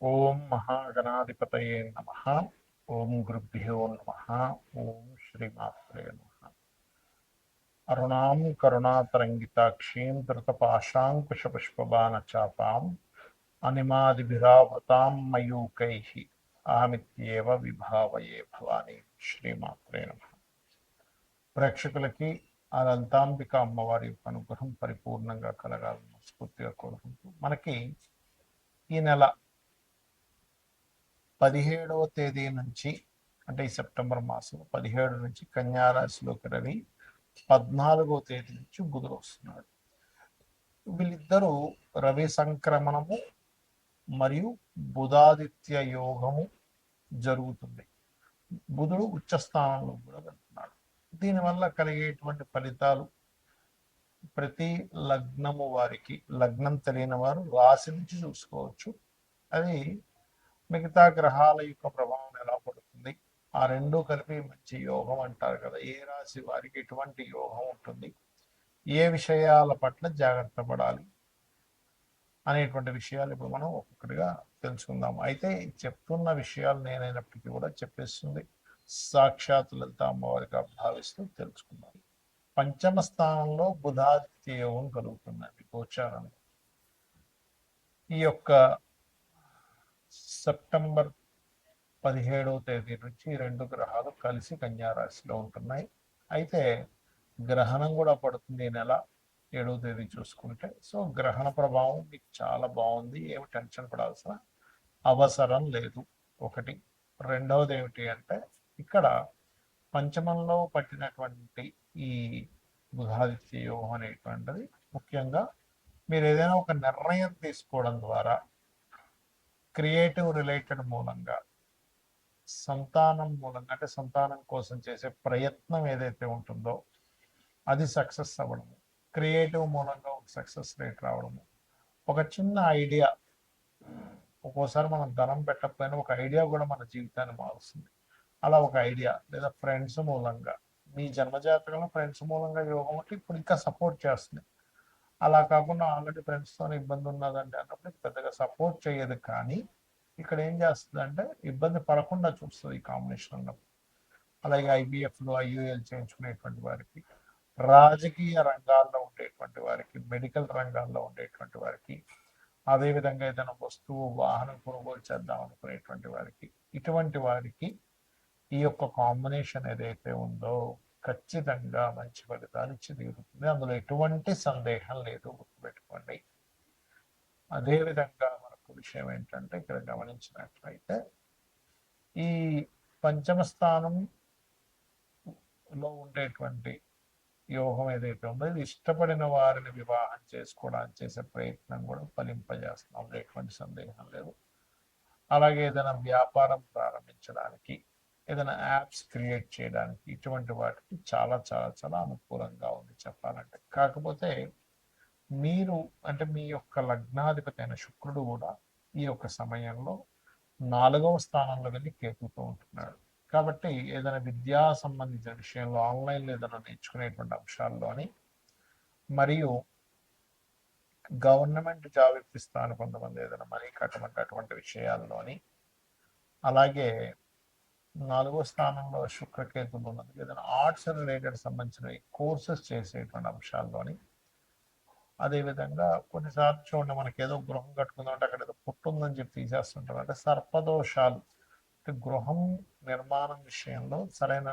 ఓం మహాగణాధిపతయే నమః. ఓం గురుభ్యో నమః. ఓం శ్రీమాత్రే నమః. అరుణాం కరుణాతరంగితాక్షీం ధృతపాశాంకుశపుష్పబాణచాపాం అనిమాదిభిరావృతాం మయూకైః అహమిత్యేవ విభావయే భవాని. శ్రీమాత్రే నమః. ప్రేక్షకులకి ఆ లలితాంబిక అమ్మవారి యొక్క అనుగ్రహం పరిపూర్ణంగా కలగాలని స్ఫూర్తిగా కోరుకుంటూ మనకి ఈ నెల 17వ తేదీ నుంచి, అంటే ఈ సెప్టెంబర్ మాసం 17 నుంచి కన్యారాశిలోకి రవి, 14వ తేదీ నుంచి బుధుడు వస్తున్నాడు. వీళ్ళిద్దరూ రవి సంక్రమణము మరియు బుధాదిత్య యోగము జరుగుతుంది. బుధుడు ఉచ్చ స్థానంలో కూడా వెళ్తున్నాడు. దీనివల్ల కలిగేటువంటి ఫలితాలు ప్రతి లగ్నము వారికి, లగ్నం తెలియని వారు రాశి నుంచి చూసుకోవచ్చు. అది మిగతా గ్రహాల యొక్క ప్రభావం ఎలా పడుతుంది, ఆ రెండు కలిపి మంచి యోగం అంటారు కదా, ఏ రాశి వారికి ఎటువంటి యోగం ఉంటుంది, ఏ విషయాల పట్ల జాగ్రత్త పడాలి అనేటువంటి విషయాలు ఇప్పుడు మనం ఒక్కొక్కటిగా తెలుసుకుందాం. అయితే చెప్తున్న విషయాలు నేనైనప్పటికీ కూడా చెప్పేస్తుంది సాక్షాత్ లలిత అమ్మవారిగా భావిస్తూ తెలుసుకుందాం. పంచమ స్థానంలో బుధాదిత్య యోగం కలుగుతుందండి గోచారంలో. ఈ యొక్క సెప్టెంబర్ 17వ తేదీ నుంచి రెండు గ్రహాలు కలిసి కన్యారాశిలో ఉంటున్నాయి. అయితే గ్రహణం కూడా పడుతుంది ఈ నెల 7వ తేదీ చూసుకుంటే. సో గ్రహణ ప్రభావం మీకు చాలా బాగుంది, ఏమి టెన్షన్ పడాల్సిన అవసరం లేదు. ఒకటి. రెండవది ఏమిటి అంటే, ఇక్కడ పంచమంలో పట్టినటువంటి ఈ బుధాదిత్య యోగం అనేటువంటిది ముఖ్యంగా మీరు ఏదైనా ఒక నిర్ణయం తీసుకోవడం ద్వారా, క్రియేటివ్ రిలేటెడ్ మూలంగా, సంతానం మూలంగా, అంటే సంతానం కోసం చేసే ప్రయత్నం ఏదైతే ఉంటుందో అది సక్సెస్ అవ్వడము, క్రియేటివ్ మూలంగా ఒక సక్సెస్ రేట్ రావడము, ఒక చిన్న ఐడియా, ఒక్కోసారి మనం ధనం పెట్టకపోయినా ఒక ఐడియా కూడా మన జీవితాన్ని మారుస్తుంది. అలా ఒక ఐడియా, లేదా ఫ్రెండ్స్ మూలంగా, మీ జన్మజాతకంలో ఫ్రెండ్స్ మూలంగా యోగం అంటే ఇప్పుడు ఇంకా సపోర్ట్ చేస్తుంది. అలా కాకుండా ఆల్రెడీ ఫ్రెండ్స్తో ఇబ్బంది ఉన్నదండి అన్నప్పుడు పెద్దగా సపోర్ట్ చేయదు, కానీ ఇక్కడ ఏం చేస్తుంది అంటే ఇబ్బంది పడకుండా చూస్తుంది ఈ కాంబినేషన్ ఉన్నప్పుడు. అలాగే ఐబిఎఫ్లో ఐయుఎల్ చేయించుకునేటువంటి వారికి, రాజకీయ రంగాల్లో ఉండేటువంటి వారికి, మెడికల్ రంగాల్లో ఉండేటువంటి వారికి, అదేవిధంగా ఏదైనా వస్తువు వాహనం కొనుగోలు చేద్దాం అనుకునేటువంటి వారికి, ఇటువంటి వారికి ఈ యొక్క కాంబినేషన్ ఏదైతే ఉందో ఖచ్చితంగా మంచి ఫలితాలు ఇచ్చి తీరుతుంది. అందులో ఎటువంటి సందేహం లేదు, గుర్తుపెట్టుకోండి. అదేవిధంగా మనకు విషయం ఏంటంటే, ఇక్కడ గమనించినట్లయితే ఈ పంచమ స్థానంలో ఉండేటువంటి యోగం ఏదైతే ఉందో ఇది ఇష్టపడిన వారిని వివాహం చేసుకోవడానికి చేసే ప్రయత్నం కూడా ఫలింపజేస్తున్నాం, అందులో ఎటువంటి సందేహం లేదు. అలాగే ఏదైనా వ్యాపారం ప్రారంభించడానికి, ఏదైనా యాప్స్ క్రియేట్ చేయడానికి, ఇటువంటి వాటికి చాలా చాలా చాలా అనుకూలంగా ఉంది చెప్పాలంటే. కాకపోతే మీరు, అంటే మీ యొక్క లగ్నాధిపతి అయిన శుక్రుడు కూడా ఈ యొక్క సమయంలో 4వ స్థానంలో వెళ్ళి కేతుతో ఉంటున్నాడు. కాబట్టి ఏదైనా విద్యా సంబంధించిన విషయంలో, ఆన్లైన్లో ఏదైనా నేర్చుకునేటువంటి అంశాల్లోని, మరియు గవర్నమెంట్ జాబ్ ఇప్పిస్తాను కొంతమంది ఏదైనా మనీ కట్టమంటే అటువంటి విషయాల్లోని, అలాగే 4వ స్థానంలో శుక్రకేతులు ఉన్నది, ఏదైనా ఆర్ట్స్ రిలేటెడ్ సంబంధించిన కోర్సెస్ చేసేటువంటి అంశాల్లోని, అదేవిధంగా కొన్నిసార్లు చూడండి, మనకి ఏదో గృహం కట్టుకుందాం అంటే అక్కడ ఏదో పుట్టు ఉందని చెప్పి తీసేస్తుంటారు. అంటే సర్పదోషాలు, అంటే గృహం నిర్మాణం విషయంలో సరైన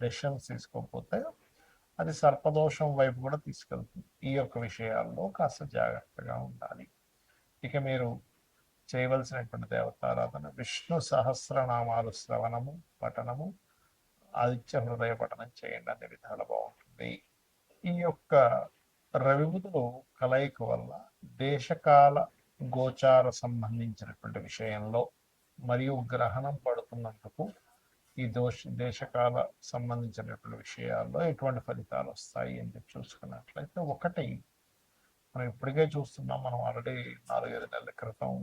డెసిషన్స్ తీసుకోకపోతే అది సర్పదోషం వైపు కూడా తీసుకెళ్తుంది. ఈ యొక్క విషయాల్లో కాస్త జాగ్రత్తగా ఉండాలి. ఇక మీరు చేయవలసినటువంటి దేవతారాధన విష్ణు సహస్రనామాలు శ్రవణము, పఠనము, ఆదిత్య హృదయ పఠనం చేయండి, అన్ని విధాలు బాగుంటుంది. ఈ యొక్క రవిబుధులు కలయిక వల్ల దేశకాల గోచార సంబంధించినటువంటి విషయంలో, మరియు గ్రహణం పడుతున్నందుకు ఈ దేశకాల సంబంధించినటువంటి విషయాల్లో ఎటువంటి ఫలితాలు వస్తాయి అని చెప్పి చూసుకున్నట్లయితే, ఒకటి, మనం ఇప్పటికే చూస్తున్నాం, మనం ఆల్రెడీ 4-5 నెలల క్రితం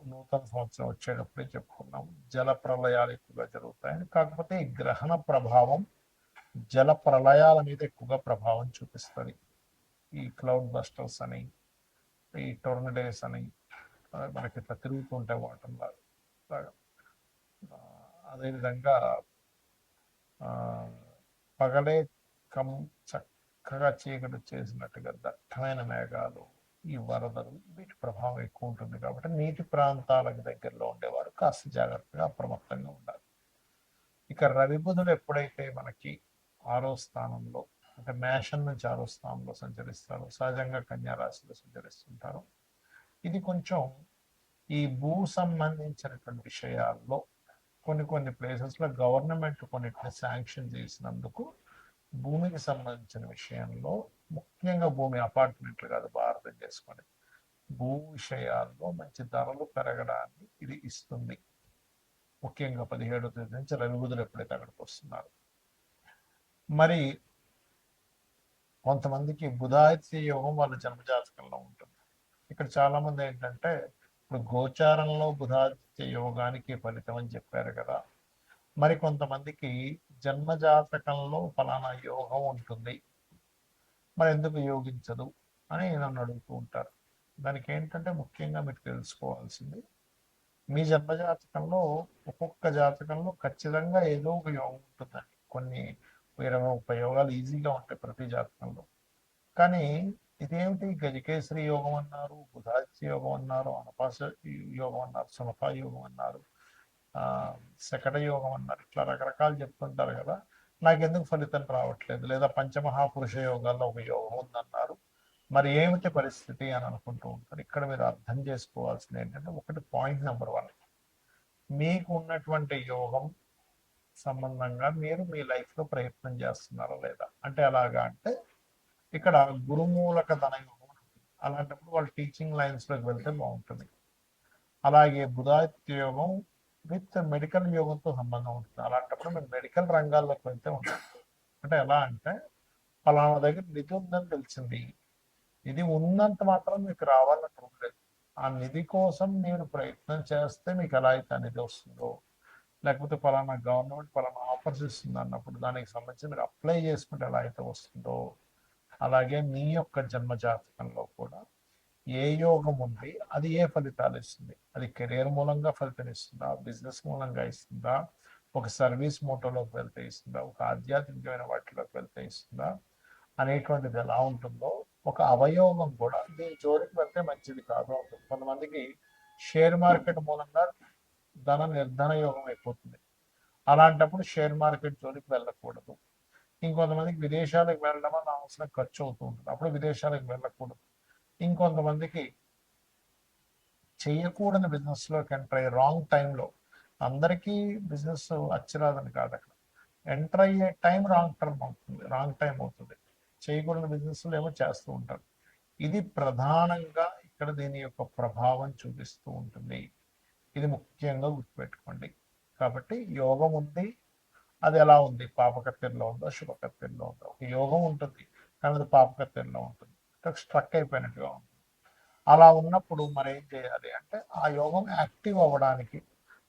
నూతన సంవత్సరం వచ్చేటప్పుడే చెప్పుకున్నాం, జల ప్రళయాలు ఎక్కువగా జరుగుతాయని. కాకపోతే ఈ గ్రహణ ప్రభావం జల ప్రళయాల మీద ఎక్కువగా ప్రభావం చూపిస్తుంది. ఈ క్లౌడ్ బస్టర్స్ అని, ఈ టోర్నడేస్ అని, మనకి ఇట్లా తిరుగుతూ ఉంటాయి వాటర్ లాగా. అదేవిధంగా పగలే కం చక్కగా చీకటి చేసినట్టుగా దట్టమైన మేఘాలు, ఈ వరదలు, వీటి ప్రభావం ఎక్కువ ఉంటుంది కాబట్టి నీటి ప్రాంతాలకు దగ్గరలో ఉండేవారు కాస్త జాగ్రత్తగా అప్రమత్తంగా ఉండాలి. ఇక రవి బుధుడు ఎప్పుడైతే మనకి 6వ స్థానంలో, అంటే మేషం నుంచి 6వ స్థానంలో సంచరిస్తారు, సహజంగా కన్యా రాశిలో సంచరిస్తుంటారు. ఇది కొంచెం ఈ భూ సంబంధించినటువంటి విషయాల్లో కొన్ని ప్లేసెస్లో గవర్నమెంట్ కొన్నిటిని శాంక్షన్ చేసినందుకు భూమికి సంబంధించిన విషయంలో, ముఖ్యంగా భూమి అపార్ట్మెంట్లు కాదు, భారతం చేసుకోండి, భూ విషయాల్లో మంచి ధరలు పెరగడాన్ని ఇది ఇస్తుంది. ముఖ్యంగా 17వ తేదీ నుంచి రవి బుధులు ఎప్పుడైతే అక్కడికి వస్తున్నారు. మరి కొంతమందికి బుధాదిత్య యోగం వాళ్ళ జన్మజాతకంలో ఉంటుంది. ఇక్కడ చాలా మంది ఏంటంటే, ఇప్పుడు గోచారంలో బుధాదిత్య యోగానికి ఫలితం అని చెప్పారు కదా, మరి కొంతమందికి జన్మజాతకంలో ఫలానా యోగం ఉంటుంది, మరి ఎందుకు యోగించదు అని నన్ను అడుగుతూ ఉంటారు. దానికి ఏంటంటే ముఖ్యంగా మీరు తెలుసుకోవాల్సింది, మీ జన్మజాతకంలో ఒక్కొక్క జాతకంలో ఖచ్చితంగా ఏదో ఒక యోగం ఉంటుందండి. కొన్ని 20-30 యోగాలు ఈజీగా ఉంటాయి ప్రతి జాతకంలో. కానీ ఇదేమిటి గజకేసరి యోగం అన్నారు, బుధాదిత్య యోగం అన్నారు, అనపాస యోగం అన్నారు, సునఫ యోగం అన్నారు, శకట యోగం అన్నారు, ఇట్లా రకరకాలు చెప్తుంటారు కదా, నాకెందుకు ఫలితం రావట్లేదు, లేదా పంచమహాపురుష యోగాల్లో ఒక యోగం ఉందన్నారు, మరి ఏమిటి పరిస్థితి అని అనుకుంటూ ఉంటారు. ఇక్కడ మీరు అర్థం చేసుకోవాల్సింది ఏంటంటే, ఒకటి పాయింట్ నెంబర్ 1, మీకు ఉన్నటువంటి యోగం సంబంధంగా మీరు మీ లైఫ్లో ప్రయత్నం చేస్తున్నారా లేదా. అంటే ఎలాగా అంటే, ఇక్కడ గురుమూలక ధన యోగం ఉంటుంది. అలాంటప్పుడు వాళ్ళు టీచింగ్ లైన్స్లోకి వెళ్తే బాగుంటుంది. అలాగే బుధాదిత్య యోగం విత్ మెడికల్ యోగంతో సంబంధం ఉంటుంది. అలాంటప్పుడు మీరు మెడికల్ రంగాల్లోకి వెళ్తే ఉంటుంది. అంటే ఎలా అంటే, ఫలానా దగ్గర నిధి ఉందని తెలిసింది, నిధి ఉన్నంత మాత్రం మీకు రావాలని రూల్ లేదు. ఆ నిధి కోసం మీరు ప్రయత్నం చేస్తే మీకు ఎలా అయితే ఆ నిధి వస్తుందో, లేకపోతే ఫలానా గవర్నమెంట్ ఫలానా ఆఫర్స్ ఇస్తుంది అన్నప్పుడు దానికి సంబంధించి మీరు అప్లై చేసుకుంటే ఎలా అయితే వస్తుందో, అలాగే మీ యొక్క జన్మజాతకంలో కూడా ఏ యోగం ఉంది, అది ఏ ఫలితాలు ఇస్తుంది. అది కెరీర్ మూలంగా ఫలితం ఇస్తుందా, బిజినెస్ మూలంగా ఇస్తుందా, ఒక సర్వీస్ మోటోలోకి వెళ్తే ఇస్తుందా, ఒక ఆధ్యాత్మికమైన వాటిలోకి వెళ్తే ఇస్తుందా అనేటువంటిది ఎలా ఉంటుందో, ఒక అవయోగం కూడా దీని జోలికి వెళ్తే మంచిది కాదు ఉంటుంది. కొంతమందికి షేర్ మార్కెట్ మూలంగా ధన నిర్ధన యోగం అయిపోతుంది. అలాంటప్పుడు షేర్ మార్కెట్ జోలికి వెళ్ళకూడదు. ఇంకొంతమందికి విదేశాలకు వెళ్ళడం వల్ల అవసరం ఖర్చు అవుతూ ఉంటుంది, అప్పుడు విదేశాలకు వెళ్ళకూడదు. ఇంకొంతమందికి చేయకూడని బిజినెస్లోకి ఎంటర్ అయ్యే రాంగ్ టైంలో, అందరికీ బిజినెస్ అచ్చిరాదని కాదు, అక్కడ ఎంటర్ అయ్యే టైం రాంగ్ టైం అవుతుంది. చేయకూడని బిజినెస్లు ఏమో చేస్తూ ఉంటారు. ఇది ప్రధానంగా ఇక్కడ దీని యొక్క ప్రభావం చూపిస్తూ ఉంటుంది. ఇది ముఖ్యంగా గుర్తుపెట్టుకోండి. కాబట్టి యోగం ఉంది, అది ఎలా ఉంది, పాపకత్తెరలో ఉందో శుభకత్తెరలో ఉందో. ఒక యోగం ఉంటుంది కానీ అది పాపకత్తెరలో ఉంటుంది, స్ట్రక్ అయిపోయినట్టుగా ఉంటుంది. అలా ఉన్నప్పుడు మరి ఏం చేయాలి అంటే, ఆ యోగం యాక్టివ్ అవ్వడానికి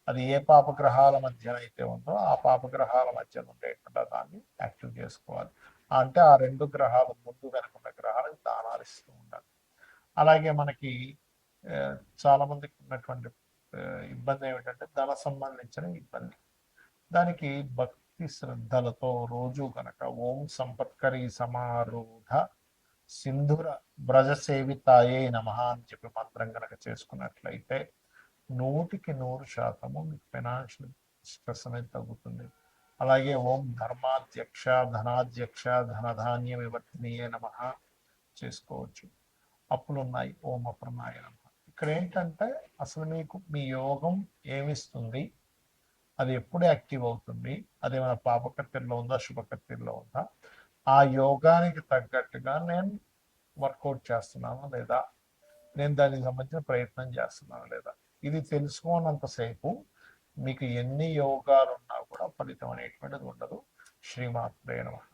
అది ఏ పాపగ్రహాల మధ్య అయితే ఉందో ఆ పాపగ్రహాల మధ్య ఉండేటువంటి దాన్ని యాక్టివ్ చేసుకోవాలి. అంటే ఆ 2 గ్రహాలు ముందు వెనుకున్న గ్రహాలకు దానాలు ఇస్తూ ఉండాలి. అలాగే మనకి చాలా మందికి ఉన్నటువంటి ఇబ్బంది ఏమిటంటే, ధన సంబంధించిన ఇబ్బంది. దానికి భక్తి శ్రద్ధలతో రోజు కనుక ఓం సంపత్కరీ సమారూఢ సింధుర బ్రజ సేవితాయే నమః అని చెప్పి మంత్రం కనుక చేసుకున్నట్లయితే 100% మీకు ఫైనాన్షియల్ స్ట్రెస్ అనేది తగ్గుతుంది. అలాగే ఓం ధర్మాధ్యక్ష ధనాధ్యక్ష ధనధాన్య వివర్తనీయే నమః చేసుకోవచ్చు. అప్పులున్నాయి ఓం అప్రనాయ నమః. ఇక్కడ ఏంటంటే, అసలు మీకు మీ యోగం ఏమిస్తుంది, అది ఎప్పుడు యాక్టివ్ అవుతుంది, అదేమైనా పాపకత్తెరలో ఉందా శుభకత్తెరలో ఉందా, ఆ యోగానికి తగ్గట్టుగా నేను వర్కౌట్ చేస్తున్నానా లేదా, నేను దానికి సంబంధించిన ప్రయత్నం చేస్తున్నానా లేదా, ఇది తెలుసుకోనంతసేపు మీకు ఎన్ని యోగాలు ఉన్నా కూడా ఫలితం అనేటువంటిది ఉండదు. శ్రీమాత్రే నమః.